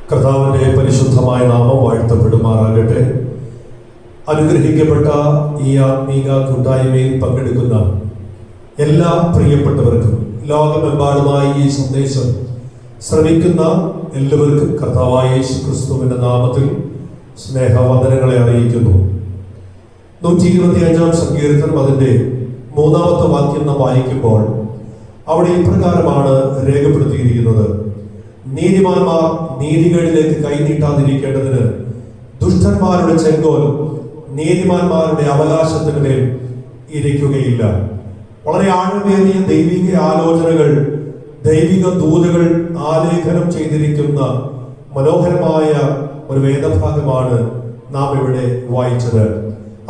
കർത്താവിൻ്റെ പരിശുദ്ധമായ നാമം വാഴ്ത്തപ്പെടുമാറാകട്ടെ. അനുഗ്രഹിക്കപ്പെട്ട ഈ ആത്മീക കൂട്ടായ്മയിൽ പങ്കെടുക്കുന്ന എല്ലാ പ്രിയപ്പെട്ടവർക്കും, ലോകമെമ്പാടുമായി ഈ സന്ദേശം ശ്രമിക്കുന്ന എല്ലാവർക്കും കർത്താവായ യേശു ക്രിസ്തുവിൻ്റെ നാമത്തിൽ സ്നേഹവന്ദനങ്ങളെ അറിയിക്കുന്നു. 125-ാം സങ്കീർത്തനം അതിൻ്റെ 3-ാമത്തെ വാക്യം നാം വായിക്കുമ്പോൾ അവിടെ ഇപ്രകാരമാണ് രേഖപ്പെടുത്തിയിരിക്കുന്നത്: നീതിമാന്മാർ നീതികളിലേക്ക് കൈനീട്ടാതിരിക്കേണ്ടതിന് ദുഷ്ടന്മാരുടെ ചെങ്കോൽ നീതിമാന്മാരുടെ അവകാശത്തിന് മേൽ ഇരിക്കുകയില്ല. വളരെ ആഴമേറിയ ദൈവിക ആലോചനകൾ, ദൈവിക ദൂതുകൾ ആലേഖനം ചെയ്തിരിക്കുന്ന മനോഹരമായ ഒരു വേദഭാഗമാണ് നാം ഇവിടെ വായിച്ചത്.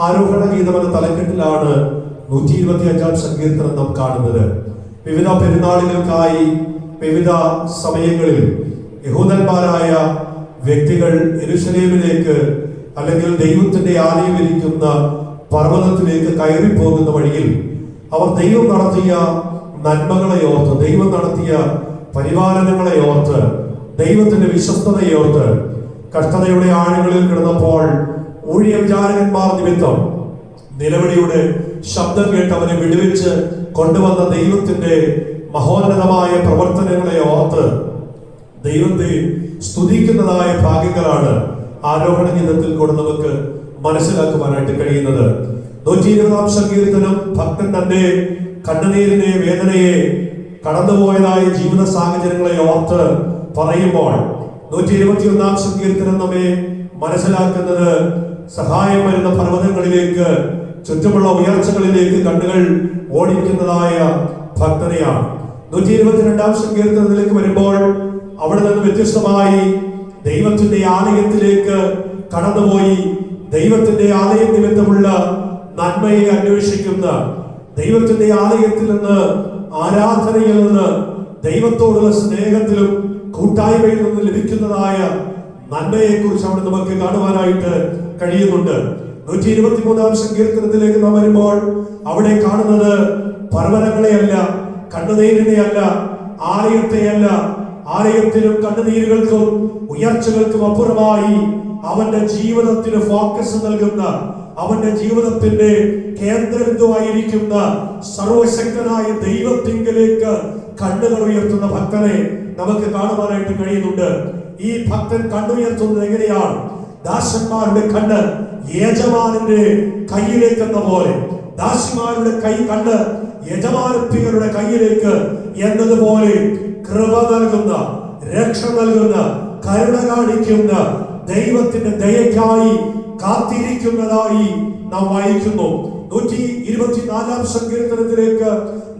ആരോഹണ ഗീതം എന്ന തലക്കെട്ടിലാണ് 125-ാം സങ്കീർത്തനം നാം കാണുന്നത്. വിവിധ പെരുന്നാളുകൾക്കായി വിവിധ സമയങ്ങളിൽ യഹൂദന്മാരായ വ്യക്തികൾ യെരൂശലേമിലേക്ക് അല്ലെങ്കിൽ ദൈവത്തിന്റെ ആലയമിരിക്കുന്ന പർവ്വതത്തിലേക്ക് കയറിപ്പോകുന്ന വഴിയിൽ അവർ ദൈവം നടത്തിയ നന്മകളെ ഓർത്ത്, ദൈവം നടത്തിയ പരിപാലനങ്ങളെ ഓർത്ത്, ദൈവത്തിന്റെ വിശ്വസ്തതയെ ഓർത്ത്, കഷ്ടതയുടെ ആഴങ്ങളിൽ കിടന്നപ്പോൾ ഊഴിയ വിചാരകന്മാർ നിമിത്തം നിലവിളിയുടെ ശബ്ദം കേട്ട് അവനെ വിടുവിച്ച് കൊണ്ടുവന്ന ദൈവത്തിന്റെ മഹോന്നതമായ പ്രവർത്തനങ്ങളെ ഓർത്ത് ദൈവത്തെ സ്തുതിക്കുന്നതായ ഭാഗ്യങ്ങളാണ് ആരോഹണ ഗീതത്തിൽ കൂടെ നമുക്ക് മനസ്സിലാക്കുവാനായിട്ട് കഴിയുന്നത്. 120-ാം സങ്കീർത്തനം ഭക്തൻ തന്റെ കണ്ണുനീരിനെ, വേദനയെ, കടന്നുപോയതായ ജീവിത സാഹചര്യങ്ങളെ ഓർത്ത് പറയുമ്പോൾ 121-ാം സങ്കീർത്തനം നമ്മെ മനസ്സിലാക്കുന്നത് സഹായം വരുന്ന പർവ്വതങ്ങളിലേക്ക്, ചുറ്റുമുള്ള ഉയർച്ചകളിലേക്ക് കണ്ണുകൾ ഓടിക്കുന്നതായ ഭക്തനെയാണ്. 122-ാം സങ്കീർത്തനത്തിലേക്ക് വരുമ്പോൾ അവിടെ നിന്ന് വ്യത്യസ്തമായി ദൈവത്തിന്റെ ആലയത്തിലേക്ക് കടന്നുപോയി ദൈവത്തിന്റെ ആലയ നിമിത്തമുള്ള നന്മയെ അന്വേഷിക്കുന്ന, ദൈവത്തിന്റെ ആലയത്തിൽ നിന്ന്, ആരാധനയിൽ നിന്ന്, ദൈവത്തോടുള്ള സ്നേഹത്തിലും കൂട്ടായ്മയിൽ നിന്ന് ലഭിക്കുന്നതായ നന്മയെ കുറിച്ച് അവിടെ നമുക്ക് കാണുവാനായിട്ട് കഴിയുന്നുണ്ട്. 123-ാം സങ്കീർത്തനത്തിലേക്ക് നാം വരുമ്പോൾ അവിടെ കാണുന്നത് പർവ്വതങ്ങളെയല്ല, കണ്ണുനീരിനെയല്ല, ആലയത്തെയല്ല. ആലയത്തിനും കണ്ണുനീരുകൾക്കും ഉയർച്ചകൾക്കും അപ്പുറമായി അവന്റെ ജീവിതത്തിന് ഫോക്കസ് നൽകുന്ന, അവന്റെ ജീവിതത്തിന്റെ കേന്ദ്രബിന്ദുവായിരിക്കുന്ന സർവശക്തനായ ദൈവത്തിങ്കലേക്ക് കണ്ണുകൾ ഉയർത്തുന്ന ഭക്തനെ നമുക്ക് കാണുവാനായിട്ട് കഴിയുന്നുണ്ട്. ഈ ഭക്തൻ കണ്ണുയർത്തുന്നത് എങ്ങനെയാണ്? ദാസന്മാരുടെ കണ്ണ് യജമാനന്റെ കയ്യിലേക്ക് എന്ന പോലെ, ദാസിമാരുടെ കണ്ണ് യജമാനത്തികളുടെ കയ്യിലേക്ക് എന്നതുപോലെ കൃപ നൽകുന്ന, രക്ഷ നൽകുന്ന, കരുണ കാണിക്കുന്ന ദൈവത്തിന്റെ ദയക്കായി കാത്തിരിക്കുന്നതായി നാം വായിക്കുന്നു. 124-ാം സങ്കീർത്തനത്തിലേക്ക്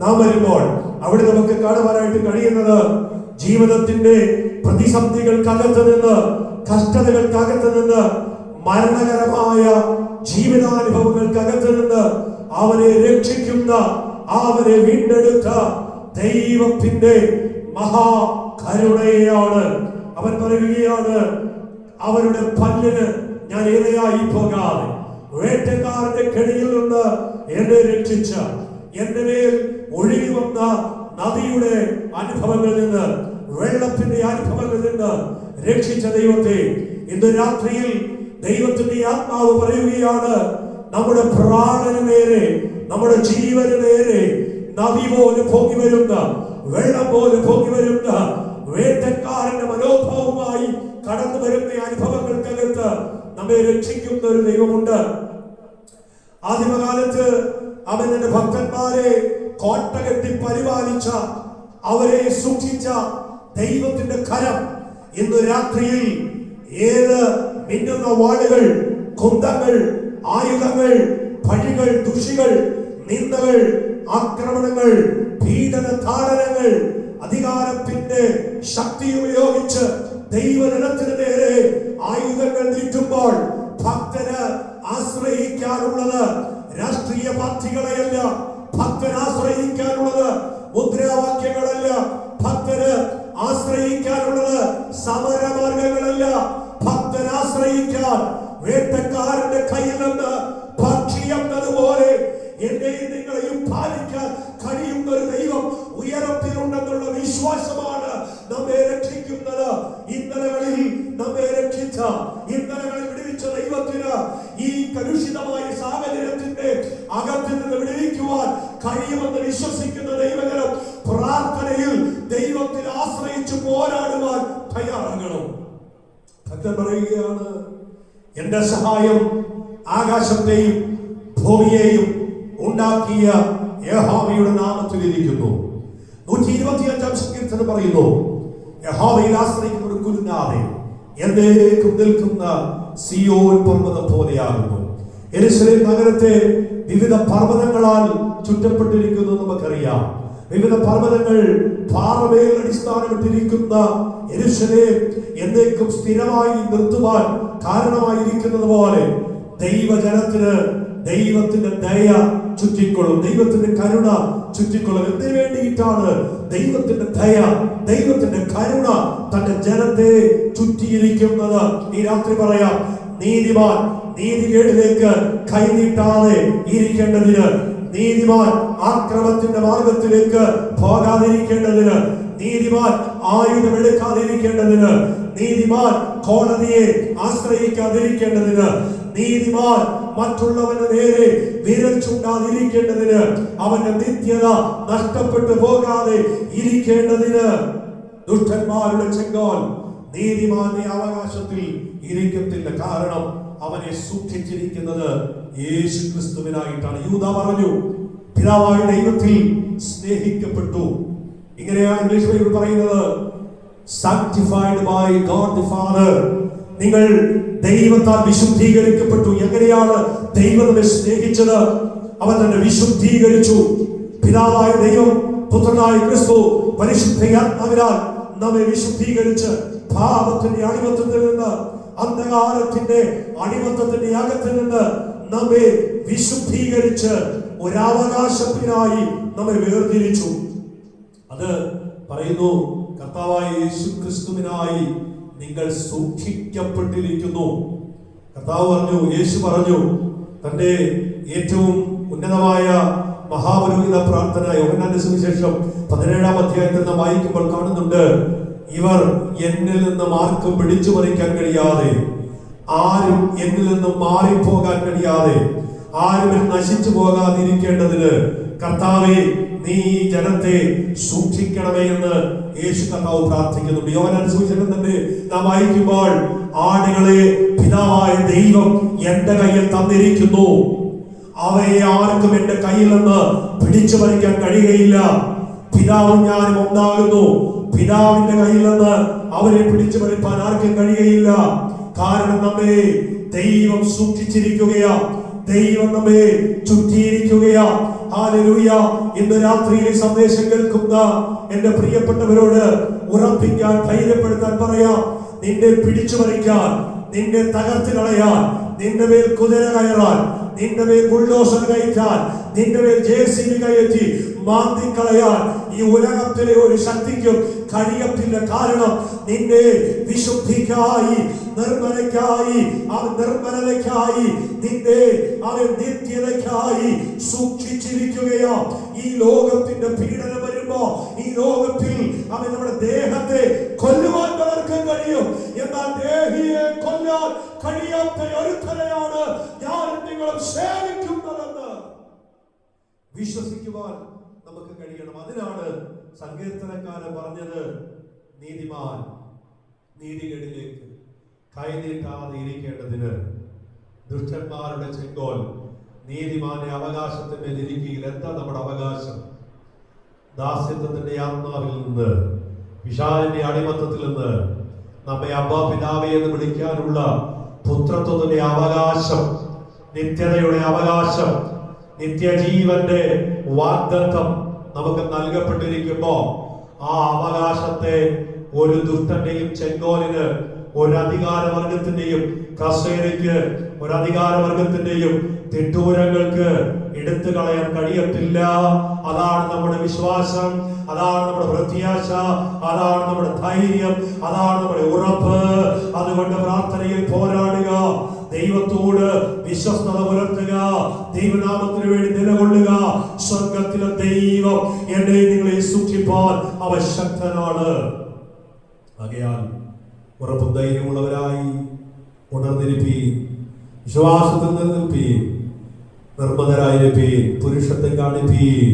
നാം വരുമ്പോൾ അവിടെ നമുക്ക് കാണുവാനായിട്ട് കഴിയുന്നത് ജീവിതത്തിന്റെ പ്രതിസന്ധികൾക്കകത്ത് നിന്ന്, കഷ്ടതകൾക്കകത്ത് നിന്ന്, മരണകരമായ ജീവിതാനുഭവങ്ങൾക്കകത്ത് നിന്ന് അവനെ രക്ഷിക്കുന്ന, അവനെ വീണ്ടെടുത്ത ദൈവത്തിന്റെ മഹാകരുണയാണ്. അവൻ പറയുകയാണ്, അവരുടെ പല്ലിന് ഞാൻ ഇരയായി പോകാതെ വേട്ടക്കാരന്റെ കെണിയിൽ നിന്ന് എന്നെ രക്ഷിച്ച, എന്റെ മേൽ ഒഴുകി വന്ന നദിയുടെ അനുഭവങ്ങളിൽ നിന്ന്, വെള്ളത്തിന്റെ അനുഭവങ്ങളിൽ നിന്ന് രക്ഷിച്ച ദൈവത്തെ ഇന്ന് രാത്രിയിൽ ദൈവത്തിന്റെ ആത്മാവ് പറയുകയാണ്, നമ്മുടെ പ്രാണന് നേരെ, നമ്മുടെ ജീവന് നേരെ നദി പോലെ പൊങ്ങി വരുന്ന, വെള്ളം പോലെ പൊങ്ങി വരുന്ന, വേട്ടക്കാരന്റെ മനോഭാവമായി കടന്നു വരുന്ന അനുഭവങ്ങൾക്കകത്ത് നമ്മെ രക്ഷിക്കുന്ന ഒരു ദൈവമുണ്ട്. ആദിമകാലത്ത് അവൻ തന്റെ ഭക്തന്മാരെ കോട്ട കെട്ടി പരിപാലിച്ച, അവരെ സൂക്ഷിച്ച ദൈവത്തിന്റെ കരം ഇന്ന് രാത്രിയിൽ ഏത് മിന്നുന്ന വാളുകൾ, കുന്തങ്ങൾ, ആയുധങ്ങൾ, പഴികൾ, ദുഷികൾ, നിന്ദകൾ, ആക്രമണങ്ങൾ, പീഡന താടനങ്ങൾ, അധികാരത്തിന്റെ ശക്തി ഉപയോഗിച്ച് ദൈവജനത്തിന് നേരെ ആയുധങ്ങൾ നീട്ടുമ്പോൾ ഭക്തന് ആശ്രയിക്കാനുള്ളത് രാഷ്ട്രീയ പാർട്ടികളെയല്ല, ഭക്തന് ആശ്രയിക്കാനുള്ളത് മുദ്രാവാക്യങ്ങളല്ല, ഭക്തന് ആശ്രയിക്കാനുള്ളത് സമരമാർഗങ്ങളല്ല. ഭക്തന് ആശ്രയിക്കാൻ വേട്ടക്കാരന്റെ കയ്യിൽ നിന്ന് പക്ഷി എന്നതുപോലെ എന്നെയും നിങ്ങളെയും പാലിക്കാൻ കഴിയുന്ന ഒരു ദൈവം ഉയരത്തിലുണ്ടെന്നുള്ള വിശ്വാസമാണ് നമ്മെ രക്ഷിക്കുന്നത്. ഇന്നലകളിൽ തയ്യാറാകണം. ഭക്തൻ പറയുകയാണ്, എന്റെ സഹായം ആകാശത്തെയും ഭൂമിയെയും ഉണ്ടാക്കിയ യഹോവയുടെ നാമത്തിൽ ഇരിക്കുന്നു. 125 സങ്കീർത്തനം പറയുന്നു, യഹോവയിൽ ആശ്രയിക്കുന്നവർ കുലുങ്ങാതെ എന്നേക്കും നിൽക്കുന്ന സിയോൻ പർവ്വതം പോലെയാകുന്നു. യെരൂശലേം നഗരത്തെ വിവിധ പർവ്വതങ്ങളാൽ ചുറ്റപ്പെട്ടിരിക്കുന്നു നമുക്കറിയാം. വിവിധ പർവ്വതങ്ങൾ പാറമേൽ അടിസ്ഥാനമിട്ടിരിക്കുന്ന യെരൂശലേം എന്നേക്കും സ്ഥിരമായി നിർത്തുവാൻ കാരണമായിരിക്കുന്നത് പോലെ ദൈവജനത്തിന് ദൈവത്തിന്റെ ദയ ചുറ്റിക്കൊള്ളും, ദൈവത്തിന്റെ കരുണ ചുറ്റിക്കൊള്ളും. എന്തിനു വേണ്ടിയിട്ടാണ് ദൈവത്തിന്റെ ദയ, ദൈവത്തിന്റെ കരുണ തന്റെ ജനത്തെ ചുറ്റിയിരിക്കുന്നത്? ഈ രാത്രി പറയാം, നീതിമാൻ നീതികേടിലേക്ക് കൈനീട്ടാതെ ഇരിക്കേണ്ടതിന്, നീതിമാൻ ആക്രമത്തിന്റെ മാർഗത്തിലേക്ക് പോകാതിരിക്കേണ്ടതിന്, നീതിമാൻ ആയുധമെടുക്കാതിരിക്കേണ്ടതിന്, നീതിമാൻ കോടതിയെ ആശ്രയിക്കാതിരിക്കേണ്ടതിന്, നീതിമാൻ മറ്റുള്ളവന്റെ നേരെ വിരൽ ചൂണ്ടാതിരിക്കേണ്ടതിന്, അവന്റെ നിത്യത നഷ്ടപ്പെട്ടു പോകാതെ ഇരിക്കേണ്ടതിന്, ദുഷ്ടന്മാരുടെ ചെങ്കോൽ നീതിമാന്റെ അവകാശത്തിൽ ഇരിക്കത്തില്ല. കാരണം അവനെ സൂക്ഷിച്ചിരിക്കുന്നത് യേശു ക്രിസ്തുവിനായിട്ടാണ്. യൂദ പറഞ്ഞു, പിതാവായ ദൈവത്തിൽ സ്നേഹിക്കപ്പെട്ടു. ഇങ്ങനെയാണ് ഇംഗ്ലീഷ് ബൈബിൾ പറയുന്നത്, sanctified by God the Father. നിങ്ങൾ ദൈവത്താൽ വിശുദ്ധീകരിക്കപ്പെട്ടു. എങ്ങനെയാണ് ദൈവം നമ്മെ സ്നേഹിച്ചത്? അവൻ തന്നെ വിശുദ്ധീകരിച്ചു. പിതാവായ ദൈവം പുത്രനായ ക്രിസ്തു പരിശുദ്ധാത്മാവിനാൽ നമ്മെ വിശുദ്ധീകരിച്ച് പാപത്തിന്റെ അടിമത്തത്തിൽ നിന്ന്, അന്ധകാരത്തിന്റെ അടിമത്തത്തിന്റെ അകത്തിൽ നിന്ന് നമ്മെ വിശുദ്ധീകരിച്ച് ഒരവകാശത്തിനായി നമ്മെ വേർതിരിച്ചു. അത് പറയുന്നു, കർത്താവായ യേശു ക്രിസ്തുവിനായി നിങ്ങൾ സൂക്ഷിക്കപ്പെട്ടിരിക്കുന്നു. കർത്താവ് പറഞ്ഞു, യേശു പറഞ്ഞു, തന്റെ ഏറ്റവും ഉന്നതമായ മഹാപുരോഹിത പ്രാർത്ഥന യോഹന്നാന്റെ സുവിശേഷം 17-ാം അധ്യായത്തിൽ നാം വായിക്കുമ്പോൾ കാണുന്നുണ്ട്, ഇവർ എന്നിൽ നിന്ന് ആർക്കും പിടിച്ചു പറിക്കാൻ കഴിയാതെ, ആരും എന്നിൽ നിന്നും മാറിപ്പോകാൻ കഴിയാതെ, ആരും നശിച്ചു പോകാതിരിക്കേണ്ടതിന് കർത്താവേ നീ ഈ ജനത്തെ സൂക്ഷിക്കണമേ എന്ന് യേശു കർത്താവ് പ്രാർത്ഥിക്കുന്നുണ്ട്. യോഹന്നാന്റെ സുവിശേഷം തന്നെ നാം വായിക്കുമ്പോൾ, ആടുകളെ പിതാവായ ദൈവം എന്റെ കയ്യിൽ തന്നിരിക്കുന്നു, അവയെ ആർക്കും എന്റെ കയ്യിൽ നിന്ന് പിടിച്ചു പറിക്കാൻ കഴിയുകയില്ല. പിതാവും ഞാനും ഒന്നാകുന്നു, പിതാവിന്റെ കയ്യിൽ നിന്ന് അവരെ പിടിച്ചു പറിപ്പാൻ ആർക്കും കഴിയുകയില്ല. കാരണം നമ്മെ ദൈവം സൂക്ഷിച്ചിരിക്കുകയാ, ദൈവം നമ്മെ ചുറ്റിയിരിക്കുകയാ. ഹല്ലേലൂയ. ഇന്ന് രാത്രിയിലെ സന്ദേശം കേൾക്കുന്ന എന്റെ പ്രിയപ്പെട്ടവരോട് ഉറപ്പിക്കാൻ, ധൈര്യപ്പെടുത്താൻ പറയാം, നിന്നെ പിടിച്ചു പറിക്കാൻ, നിന്നെ തകർത്ത് കളയാൻ, നിന്റെ മേൽ കുതിര കയറാൻ, നിന്റെ മേൽ ബുൾഡോസർ കയറ്റാൻ, നിന്റെ മേൽ JCB കയറ്റി മാന്തിക്കളയാൻ ഈ ഉലകത്തിലെ ഒരു ശക്തിക്കും കഴിയത്തില്ല. കാരണം നിന്നെ വിശുദ്ധിക്കായി, നിർമ്മലയ്ക്കായി, നിർമ്മലതയ്ക്കായി, നിന്നെ അവൻ നിത്യതയ്ക്കായി സൂക്ഷിച്ചിരിക്കുകയാ. ഈ ലോകത്തിന്റെ പീഡനം വരുമ്പോ, ഈ ലോകത്തിൽ അവൻ നമ്മുടെ ദേഹത്തെ കൊല്ലുവാൻ പലർക്കും കഴിയും, എന്നാൽ ദേഹിയെ കൊല്ലാൻ കഴിയാത്ത ഒരുത്തനെയാണ് ഞാനും നിങ്ങളും സേവിക്കുന്നതെന്ന് വിശ്വസിക്കുവാൻ നമുക്ക് കഴിയണം. അതിനാണ് സങ്കീർത്തനക്കാരൻ പറഞ്ഞത്, നീതിമാൻ നീതികേടിലേക്ക് കൈനീട്ടാതെ ഇരിക്കേണ്ടതിന്, ദുഷ്ടന്മാരുടെ ചെങ്കോൽ നീതിമാന്റെ അവകാശത്തിന്റെ ഇരിക്കുകയിൽ. എന്താ നമ്മുടെ അവകാശം? ദാസ്യത്വത്തിന്റെ ആത്മാവിൽ നിന്ന്, പിശാചിന്റെ അടിമത്തത്തിൽ നിന്ന് നമ്മെ അബ്ബാ പിതാവേ എന്ന് വിളിക്കാനുള്ള പുത്രത്വത്തിന്റെ അവകാശം, നിത്യതയുടെ അവകാശം, നിത്യജീവന്റെ വാഗ്ദത്തം നമുക്ക് നൽകപ്പെട്ടിരിക്കുമ്പോ ആ അവകാശത്തെ ഒരു ദുഷ്ടന്റെയും ചെങ്കോലിന്, ഒരു അധികാരവർഗത്തിന്റെയും കസേരയ്ക്ക്, ഒരു അധികാരവർഗത്തിന്റെയും തിട്ടൂരങ്ങൾക്ക് എടുത്തു കളയാൻ കഴിയത്തില്ല. അതാണ് നമ്മുടെ വിശ്വാസം, അതാണ് നമ്മുടെ പ്രത്യാശ, അതാണ് നമ്മുടെ ധൈര്യം, അതാണ് നമ്മുടെ ഉറപ്പ്. അതുകൊണ്ട് പ്രാർത്ഥനയിൽ പോരാടുക, ദൈവത്തോട് വിശ്വസ്തത പുലർത്തുക, ദൈവനാമത്തിന് വേണ്ടി നിലകൊള്ളുക. സ്വർഗത്തിലെ ദൈവം എന്നെ നിങ്ങളെ സൂക്ഷിപ്പാൻ അവൻ ശക്തനാണ്. ആകയാൽ ഉറപ്പും ധൈര്യമുള്ളവരായി ഉണർന്നിരിപ്പീൻ, വിശ്വാസത്തിൽ നിലനിൽപ്പീൻ, നിർമ്മതരായിരിപ്പീൻ, പുരുഷത്വം കാണിപ്പീൻ.